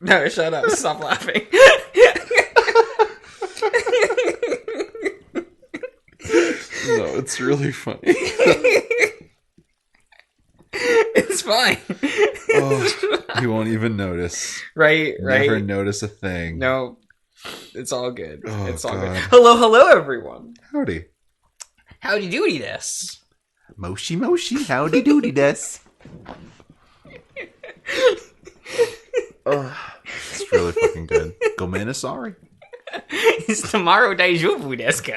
No, shut up. Stop laughing. No, it's really funny. It's fine. Oh, you won't even notice. Right. Never notice a thing. No, it's all good. Oh, it's all God. good. Hello, everyone. Howdy. Howdy doody this. Moshi, howdy doody des. Oh, it's really fucking good. Gomena, sorry. It's tomorrow deja vu desu ka?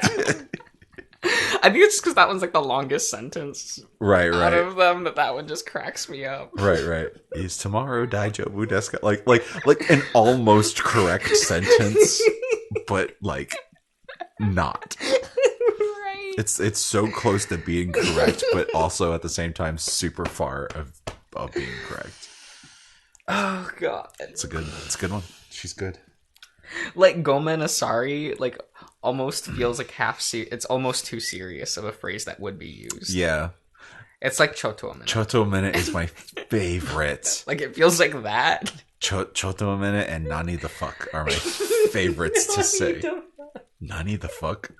I think it's just because that one's like the longest sentence Right. out of them that one just cracks me up. Right. Is tomorrow daijobu desu ka? Like an almost correct sentence, but like not. Right. It's so close to being correct, but also at the same time super far of being correct. Oh god. It's a good one. She's good. Like Gomen Asari, like almost feels like it's almost too serious of a phrase that would be used. Yeah. It's like Choto Minute. Choto Minute is my favorite. Like it feels like that. Choto Minute and Nani the fuck are my favorites to say. Nani the fuck?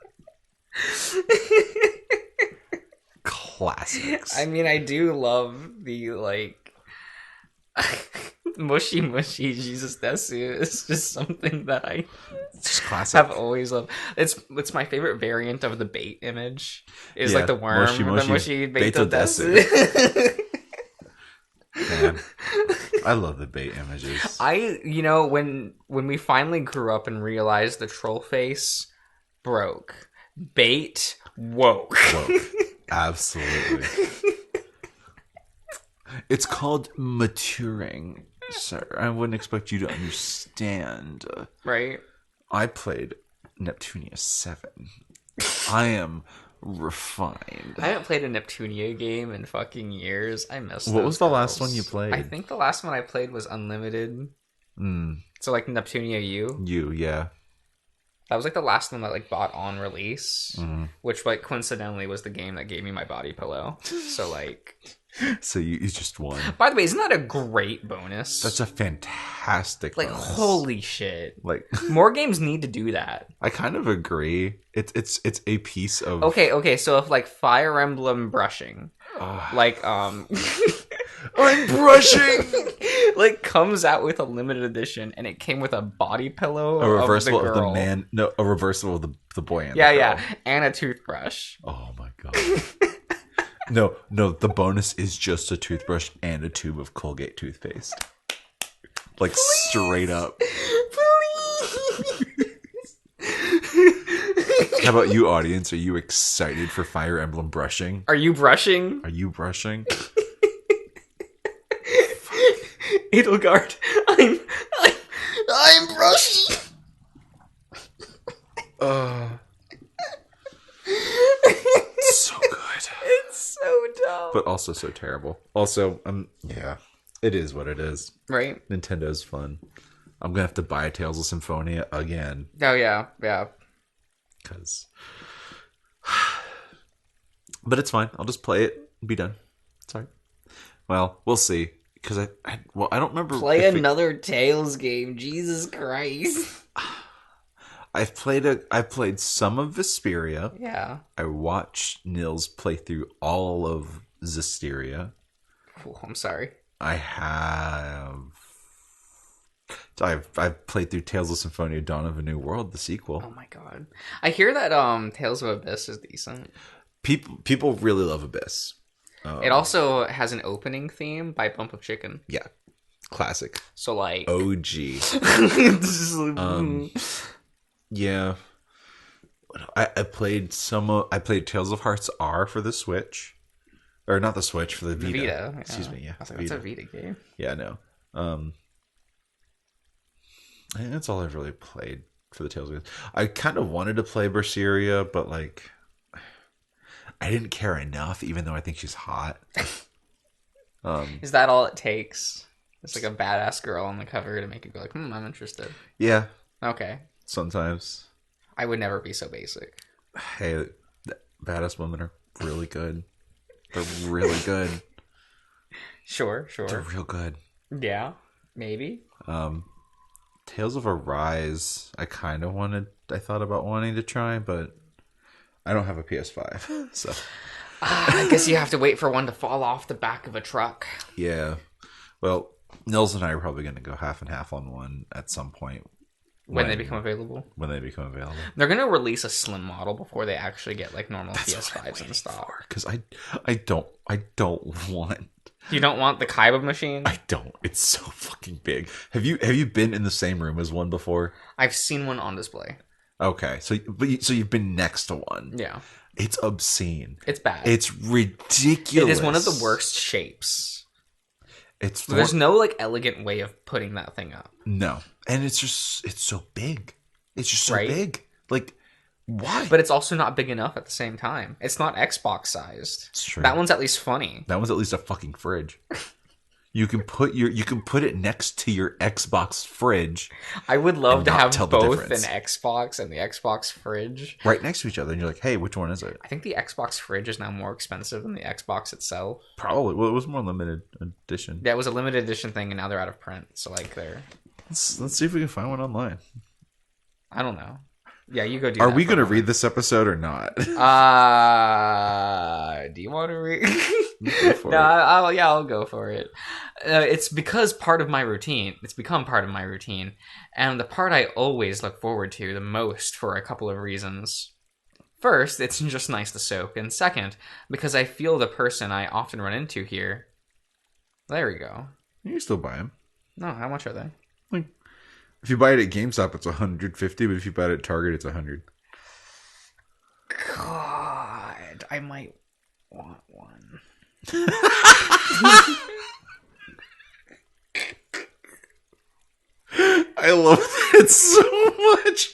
Classics. I mean, I do love the like mushy Jesus desu. It's just something that I just classic. have always loved. It's my favorite variant of the bait image. Is like the worm, moshi, the mushy beito beito desu. Man, I love the bait images. When we finally grew up and realized the troll face broke, bait woke. Absolutely. It's called maturing, sir. I wouldn't expect you to understand. Right? I played Neptunia 7. I am refined. I haven't played a Neptunia game in fucking years. I miss What was the last one you played? I think the last one I played was Unlimited. So like Neptunia U. Yeah. That was like the last one that like bought on release, which like coincidentally was the game that gave me my body pillow. So like, so you just won. By the way, isn't that a great bonus? That's a fantastic like bonus. Holy shit! Like more games need to do that. I kind of agree. It's a piece of okay. So if like Fire Emblem brushing, like I'm brushing. Like comes out with a limited edition, and it came with a body pillow, a reversal of the, of the man. No, a reversal of the boy and and a toothbrush. Oh my god! no, the bonus is just a toothbrush and a tube of Colgate toothpaste. Like straight up. Please. How about you, audience? Are you excited for Fire Emblem brushing? Are you brushing? Are you brushing? Edelgard, I'm brushing. So good. It's so dumb, but also so terrible. Also, yeah, it is what it is. Right? Nintendo's fun. I'm gonna have to buy Tales of Symphonia again. Oh yeah. Because, but it's fine. I'll just play it and be done. Sorry. Well, we'll see. Because I don't remember. Play another Tales game, Jesus Christ. I played some of Vesperia. Yeah. I watched Nils play through all of Zestiria. Oh, I'm sorry. I've played through Tales of Symphonia: Dawn of a New World, the sequel. Oh my god. I hear that Tales of Abyss is decent. People really love Abyss. It also has an opening theme by Bump of Chicken. Yeah. Classic. So like OG. Yeah. I played Tales of Hearts R for the Switch. Or not the Switch, for the Vita. Yeah. Excuse me, yeah. I was like, that's a Vita game. Yeah, no. I think that's all I've really played for the Tales of Abyss. I kind of wanted to play Berseria, but like I didn't care enough, even though I think she's hot. Is that all it takes? It's like a badass girl on the cover to make you go like, I'm interested. Yeah. Okay. Sometimes. I would never be so basic. Hey, badass women are really good. They're really good. Sure. They're real good. Yeah, maybe. Tales of Arise, I thought about wanting to try, but I don't have a PS5, so. I guess you have to wait for one to fall off the back of a truck. Yeah. Well, Nils and I are probably going to go half and half on one at some point. When they become available. When they become available. They're going to release a slim model before they actually get like normal PS5s in stock. Because I don't want... You don't want the Kaiba machine? I don't. It's so fucking big. Have you been in the same room as one before? I've seen one on display. Okay. So you've been next to one. Yeah. It's obscene. It's bad. It's ridiculous. It is one of the worst shapes. There's no like elegant way of putting that thing up. No. And it's so big. It's just so big. Like, why? But it's also not big enough at the same time. It's not Xbox sized. It's true. That one's at least funny. That one's at least a fucking fridge. You can put it next to your Xbox fridge. I would love to have both an Xbox and the Xbox fridge right next to each other, and you're like, "Hey, which one is it?" I think the Xbox fridge is now more expensive than the Xbox itself. Probably. Well, it was more limited edition. Yeah, it was a limited edition thing, and now they're out of print. So like, let's see if we can find one online. I don't know. Yeah, you go do. Are we going to read this episode or not? Do you want to read? No, I'll go for it. It's because part of my routine. It's become part of my routine, and the part I always look forward to the most for a couple of reasons. First, it's just nice to soak, and second, because I feel the person I often run into here. There we go. You can still buy them. No, how much are they? Like, if you buy it at GameStop, it's $150, but if you buy it at Target, it's $100. God, I might want one. I love that so much.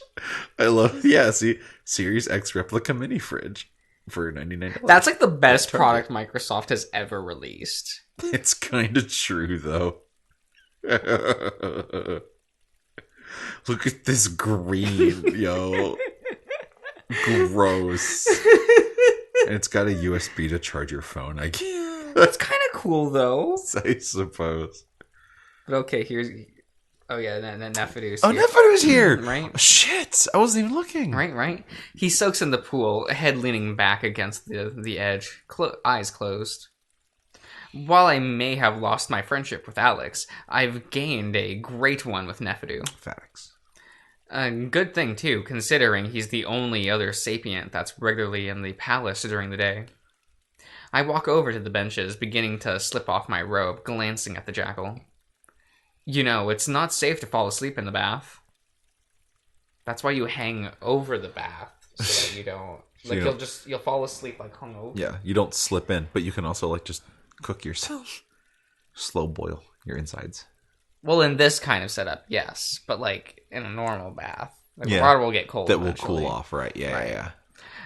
I love, see, Series X replica mini fridge for $99. That's like the best product Microsoft has ever released. It's kind of true, though. Look at this green, yo. Gross. And it's got a USB to charge your phone. That's kind of cool, though. I suppose. But okay, here's... Oh, yeah, Nefidu's here. Oh, Nefidu's here! Right? Oh, shit! I wasn't even looking. Right. He soaks in the pool, head leaning back against the edge, eyes closed. While I may have lost my friendship with Alex, I've gained a great one with Nefidu. Facts. A good thing, too, considering he's the only other sapient that's regularly in the palace during the day. I walk over to the benches, beginning to slip off my robe, glancing at the jackal. You know, it's not safe to fall asleep in the bath. That's why you hang over the bath, so that you don't... Like, you'll fall asleep, like, hungover. Yeah, you don't slip in, but you can also, like, just cook yourself. Slow boil your insides. Well, in this kind of setup, yes. But, like, in a normal bath, the water will get cold. That eventually will cool off, right? Yeah.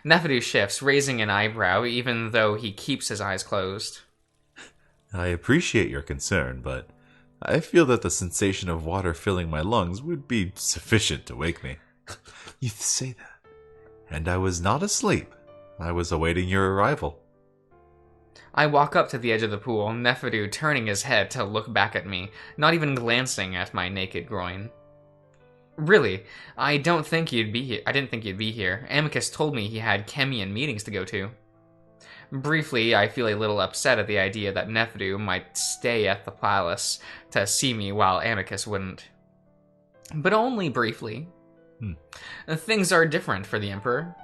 Nefidu shifts, raising an eyebrow, even though he keeps his eyes closed. I appreciate your concern, but I feel that the sensation of water filling my lungs would be sufficient to wake me. You say that. And I was not asleep. I was awaiting your arrival. I walk up to the edge of the pool, Nefidu turning his head to look back at me, not even glancing at my naked groin. Really, I didn't think you'd be here. Amicus told me he had Chemian meetings to go to. Briefly, I feel a little upset at the idea that Nefidu might stay at the palace to see me while Amicus wouldn't. But only briefly. Things are different for the Emperor.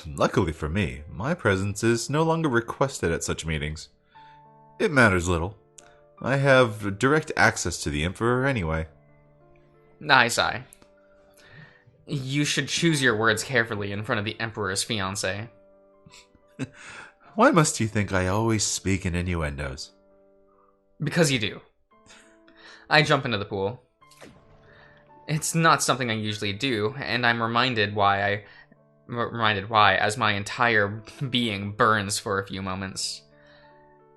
Luckily for me, my presence is no longer requested at such meetings. It matters little. I have direct access to the Emperor anyway. I sigh. You should choose your words carefully in front of the Emperor's fiancée. Why must you think I always speak in innuendos? Because you do. I jump into the pool. It's not something I usually do, and I'm reminded why as my entire being burns for a few moments.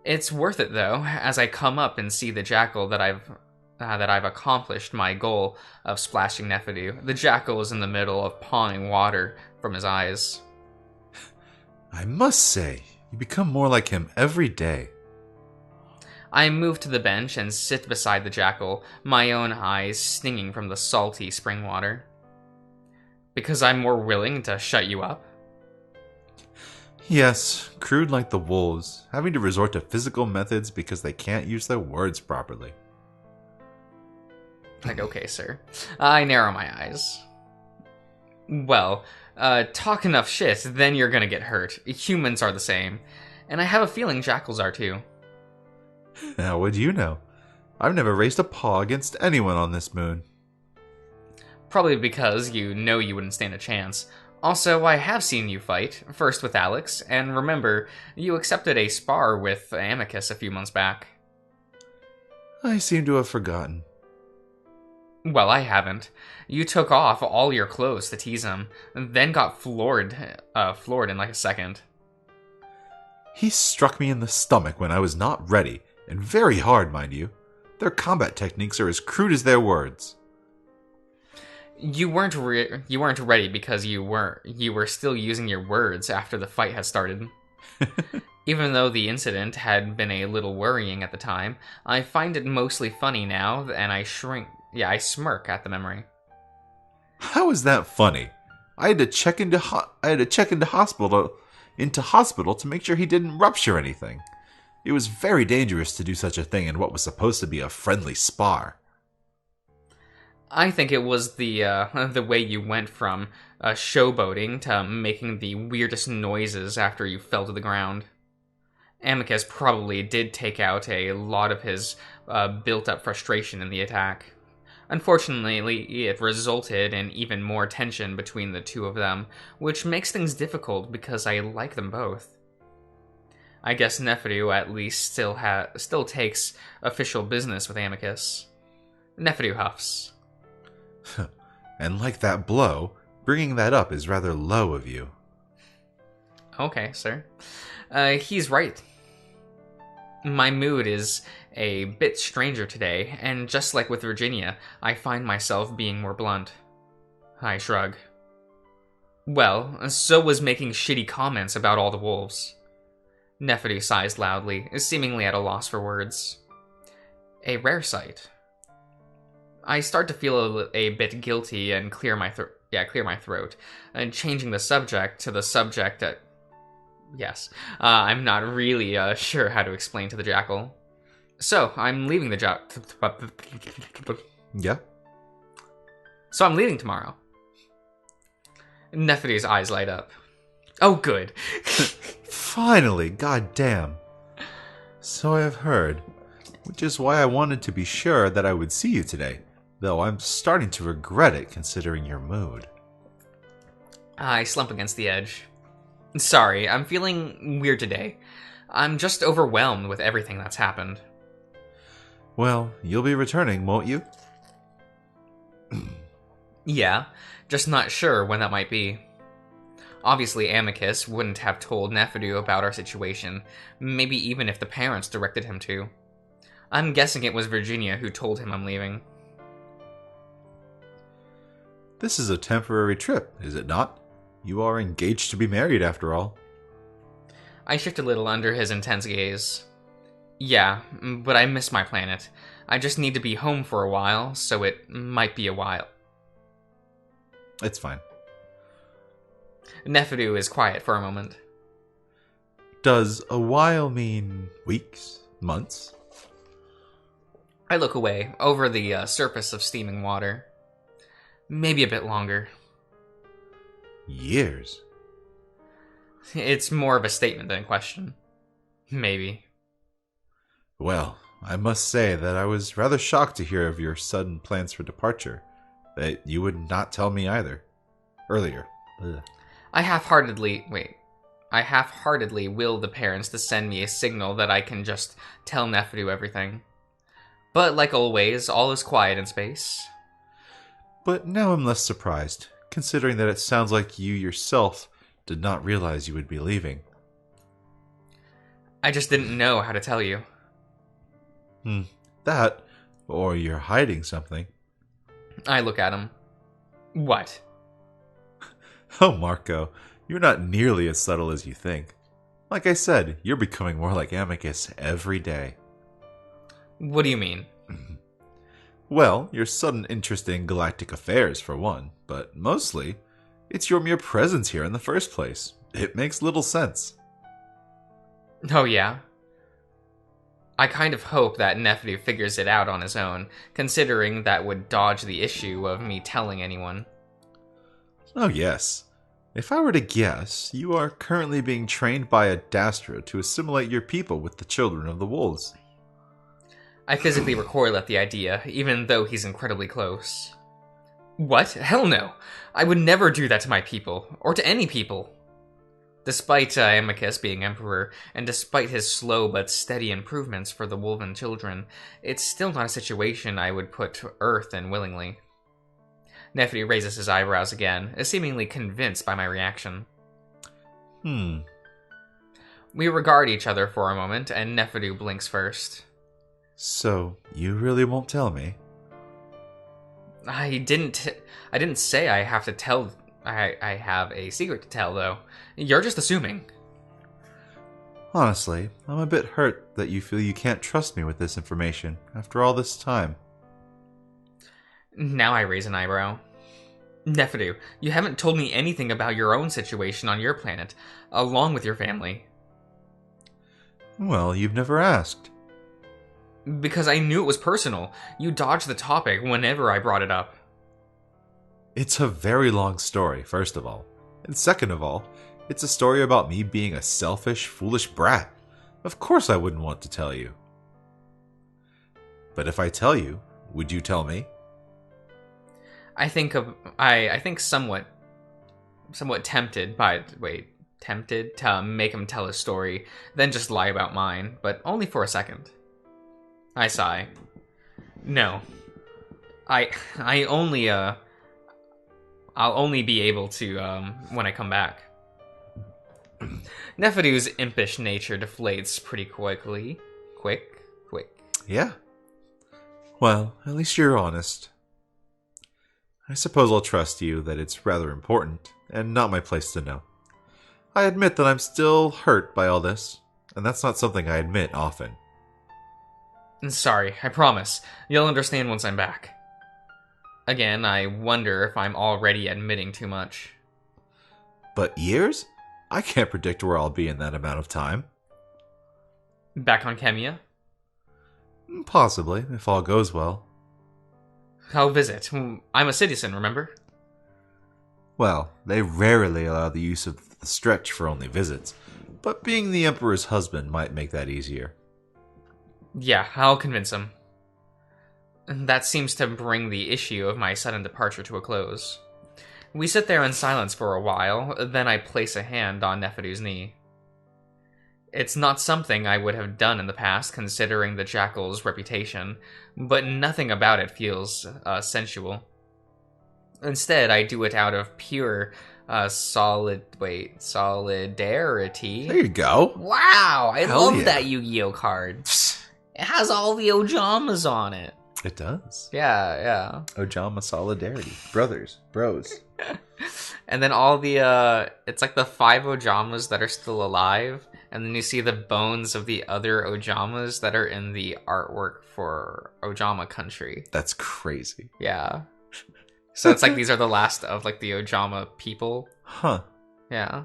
It's worth it though, as I come up and see the jackal that I've accomplished my goal of splashing Nefidu. The jackal is in the middle of pawing water from his eyes. I must say, you become more like him every day. I move to the bench and sit beside the jackal, my own eyes stinging from the salty spring water. Because I'm more willing to shut you up? Yes, crude like the wolves, having to resort to physical methods because they can't use their words properly. Like, okay, sir. I narrow my eyes. Well, talk enough shit, then you're gonna get hurt. Humans are the same. And I have a feeling jackals are too. How would you know? I've never raised a paw against anyone on this moon. Probably because you know you wouldn't stand a chance. Also, I have seen you fight, first with Alex, and remember, you accepted a spar with Amicus a few months back. I seem to have forgotten. Well, I haven't. You took off all your clothes to tease him, then got floored in like a second. He struck me in the stomach when I was not ready, and very hard, mind you. Their combat techniques are as crude as their words. You weren't ready because you were still using your words after the fight had started. Even though the incident had been a little worrying at the time, I find it mostly funny now, and I smirk at the memory. How is that funny? I had to check into hospital to make sure he didn't rupture anything. It was very dangerous to do such a thing in what was supposed to be a friendly spar. I think it was the way you went from showboating to making the weirdest noises after you fell to the ground. Amicus probably did take out a lot of his built-up frustration in the attack. Unfortunately, it resulted in even more tension between the two of them, which makes things difficult because I like them both. I guess Neferu at least still takes official business with Amicus. Neferu huffs. And like that blow, bringing that up is rather low of you. Okay, sir. He's right. My mood is a bit stranger today, and just like with Virginia, I find myself being more blunt. I shrug. Well, so was making shitty comments about all the wolves. Neferu sighs loudly, seemingly at a loss for words. A rare sight. I start to feel a bit guilty and clear my throat, and changing the subject to the subject that... Yes, I'm not really sure how to explain to the jackal. So, I'm leaving the job. Yeah? So I'm leaving tomorrow. Neferu's eyes light up. Oh, good. Finally, goddamn. So I have heard, which is why I wanted to be sure that I would see you today, though I'm starting to regret it considering your mood. I slump against the edge. Sorry, I'm feeling weird today. I'm just overwhelmed with everything that's happened. Well, you'll be returning, won't you? Yeah, just not sure when that might be. Obviously, Amicus wouldn't have told Neferu about our situation, maybe even if the parents directed him to. I'm guessing it was Virginia who told him I'm leaving. This is a temporary trip, is it not? You are engaged to be married, after all. I shift a little under his intense gaze. Yeah, but I miss my planet. I just need to be home for a while, so it might be a while. It's fine. Neferu is quiet for a moment. Does a while mean weeks? Months? I look away, over the surface of steaming water. Maybe a bit longer. Years? It's more of a statement than a question. Maybe. Well, I must say that I was rather shocked to hear of your sudden plans for departure. That you would not tell me either. Earlier. Ugh. I half-heartedly will the parents to send me a signal that I can just tell Neferu everything. But like always, all is quiet in space. But now I'm less surprised, considering that it sounds like you yourself did not realize you would be leaving. I just didn't know how to tell you. That, or you're hiding something. I look at him. What? Oh, Marco, you're not nearly as subtle as you think. Like I said, you're becoming more like Amicus every day. What do you mean? Well, your sudden interest in galactic affairs, for one, but mostly, it's your mere presence here in the first place. It makes little sense. Oh, yeah? I kind of hope that Nephew figures it out on his own, considering that would dodge the issue of me telling anyone. Oh, yes. If I were to guess, you are currently being trained by Adastra to assimilate your people with the children of the wolves. I physically recoil at the idea, even though he's incredibly close. What? Hell no! I would never do that to my people, or to any people. Despite Amicus being emperor, and despite his slow but steady improvements for the Wolven children, it's still not a situation I would put to Earth in willingly. Nephew raises his eyebrows again, seemingly convinced by my reaction. We regard each other for a moment, and Nephew blinks first. So, you really won't tell me? I didn't say I have to tell. I have a secret to tell, though. You're just assuming. Honestly, I'm a bit hurt that you feel you can't trust me with this information after all this time. Now I raise an eyebrow. Nephew, you haven't told me anything about your own situation on your planet, along with your family. Well, you've never asked. Because I knew it was personal. You dodged the topic whenever I brought it up. It's a very long story, first of all. And second of all, it's a story about me being a selfish, foolish brat. Of course I wouldn't want to tell you. But if I tell you, would you tell me? I think somewhat tempted to make him tell his story, then just lie about mine, but only for a second. I sigh. No. I'll only be able to, when I come back. Nephew's impish nature deflates pretty quickly. Quick. Yeah. Well, at least you're honest. I suppose I'll trust you that it's rather important, and not my place to know. I admit that I'm still hurt by all this, and that's not something I admit often. Sorry, I promise. You'll understand once I'm back. Again, I wonder if I'm already admitting too much. But years? I can't predict where I'll be in that amount of time. Back on Chemia? Possibly, if all goes well. I'll visit. I'm a citizen, remember? Well, they rarely allow the use of the stretch for only visits, but being the Emperor's husband might make that easier. Yeah, I'll convince him. That seems to bring the issue of my sudden departure to a close. We sit there in silence for a while, then I place a hand on Nephew's knee. It's not something I would have done in the past, considering the Jackal's reputation, but nothing about it feels sensual. Instead, I do it out of pure solidarity. There you go. Wow, I Hell love yeah. that Yu-Gi-Oh card. It has all the Ojamas on it. It does. Yeah. Ojama solidarity. Brothers. Bros. And then all the, it's like the 5 Ojamas that are still alive, and then you see the bones of the other Ojamas that are in the artwork for Ojama Country. That's crazy. Yeah. So it's like these are the last of like the Ojama people. Huh. Yeah.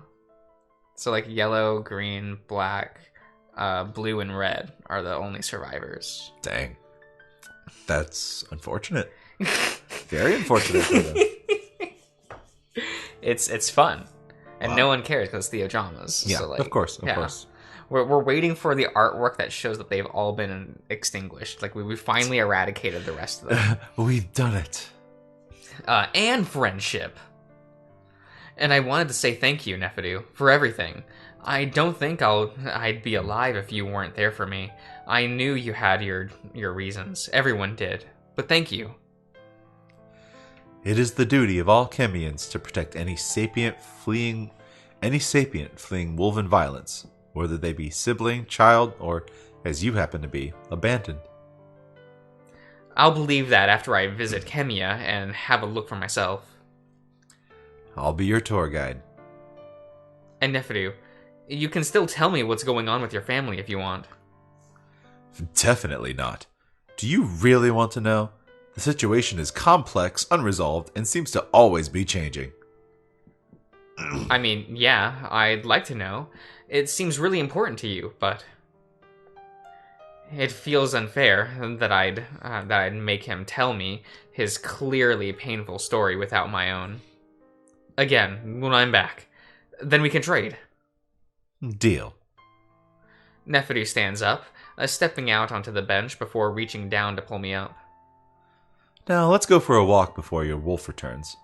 So like yellow, green, black, blue, and red are the only survivors. Dang. That's unfortunate. Very unfortunate for them. It's fun. And Wow. no one cares because it's the Ojamas. Yeah, so, like, of course. We're waiting for the artwork that shows that they've all been extinguished. Like, we finally eradicated the rest of them. We've done it. And friendship. And I wanted to say thank you, Nephew, for everything. I don't think I'd be alive if you weren't there for me. I knew you had your reasons. Everyone did. But thank you. It is the duty of all Chemians to protect any sapient fleeing Wolven violence, whether they be sibling, child, or, as you happen to be, abandoned. I'll believe that after I visit Chemia and have a look for myself. I'll be your tour guide. And Nephew, you can still tell me what's going on with your family if you want. Definitely not. Do you really want to know? The situation is complex, unresolved, and seems to always be changing. I mean, yeah, I'd like to know. It seems really important to you, but it feels unfair that I'd make him tell me his clearly painful story without my own. Again, when I'm back, then we can trade. Deal. Neferu stands up, stepping out onto the bench before reaching down to pull me up. Now let's go for a walk before your wolf returns.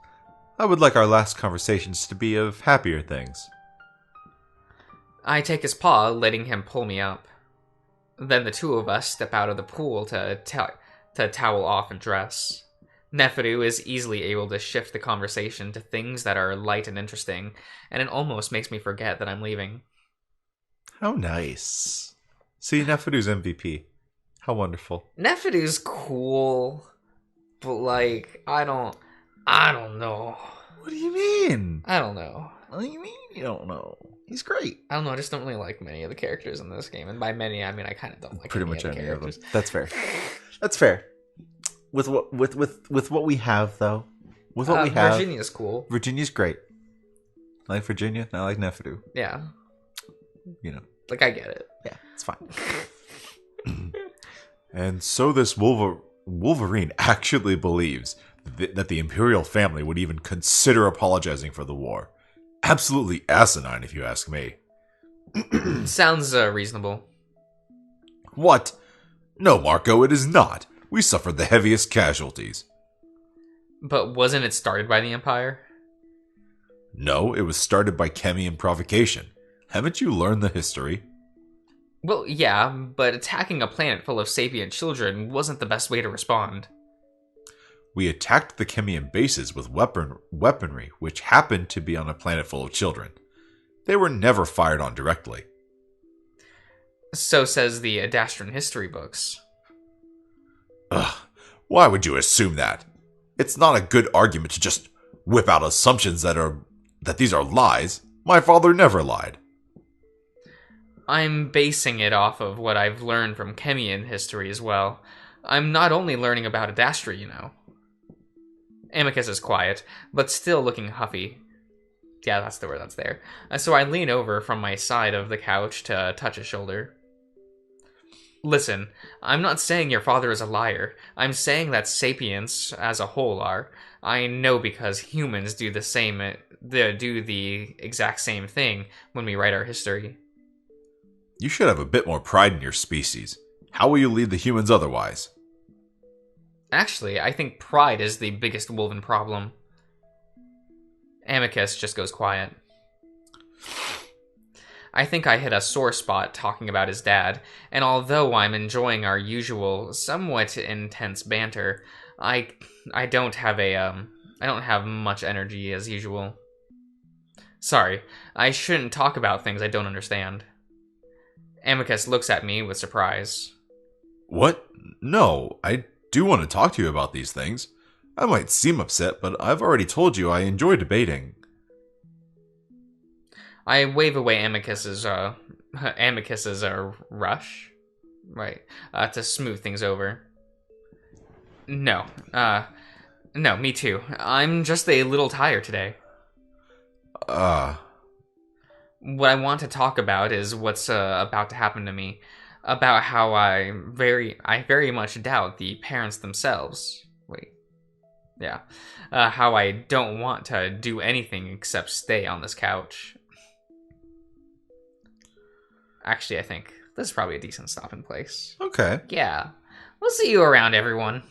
I would like our last conversations to be of happier things. I take his paw, letting him pull me up. Then the two of us step out of the pool to towel off and dress. Neferu is easily able to shift the conversation to things that are light and interesting, and it almost makes me forget that I'm leaving. How nice. See, Neferu's MVP. How wonderful. Neferu's cool, but like, I don't know. What do you mean? I don't know. What do you mean you don't know? He's great. I don't know, I just don't really like many of the characters in this game. And by many, I mean I kind of don't like Pretty much of the any of them. characters. That's fair. That's fair. With what we have, though. With what we have. Virginia's cool. Virginia's great. I like Virginia, and I like Neferu. Yeah. You know. Like, I get it. Yeah, it's fine. And so this Wolverine actually believes that the Imperial family would even consider apologizing for the war. Absolutely asinine, if you ask me. Sounds reasonable. What? No, Marco, it is not. We suffered the heaviest casualties. But wasn't it started by the Empire? No, it was started by Chemian provocation. Haven't you learned the history? Well, yeah, but attacking a planet full of sapient children wasn't the best way to respond. We attacked the Chemian bases with weaponry which happened to be on a planet full of children. They were never fired on directly. So says the Adastran history books. Ugh, why would you assume that? It's not a good argument to just whip out assumptions that these are lies. My father never lied. I'm basing it off of what I've learned from Chemian history as well. I'm not only learning about Adastra, you know. Amicus is quiet, but still looking huffy. Yeah, that's the word that's there. So I lean over from my side of the couch to touch his shoulder. Listen, I'm not saying your father is a liar. I'm saying that sapients, as a whole, are. I know because humans do the exact same thing when we write our history. You should have a bit more pride in your species. How will you lead the humans otherwise? Actually, I think pride is the biggest woven problem. Amicus just goes quiet. I think I hit a sore spot talking about his dad, and although I'm enjoying our usual, somewhat intense banter, I don't have much energy as usual. Sorry, I shouldn't talk about things I don't understand. Amicus looks at me with surprise. What? No, I do want to talk to you about these things. I might seem upset, but I've already told you I enjoy debating. I wave away Amicus's rush, right, to smooth things over. No, me too. I'm just a little tired today. What I want to talk about is what's about to happen to me. About how I very much doubt the parents themselves. Wait. Yeah. How I don't want to do anything except stay on this couch. Actually, I think this is probably a decent stopping place. Okay. Yeah. We'll see you around, everyone.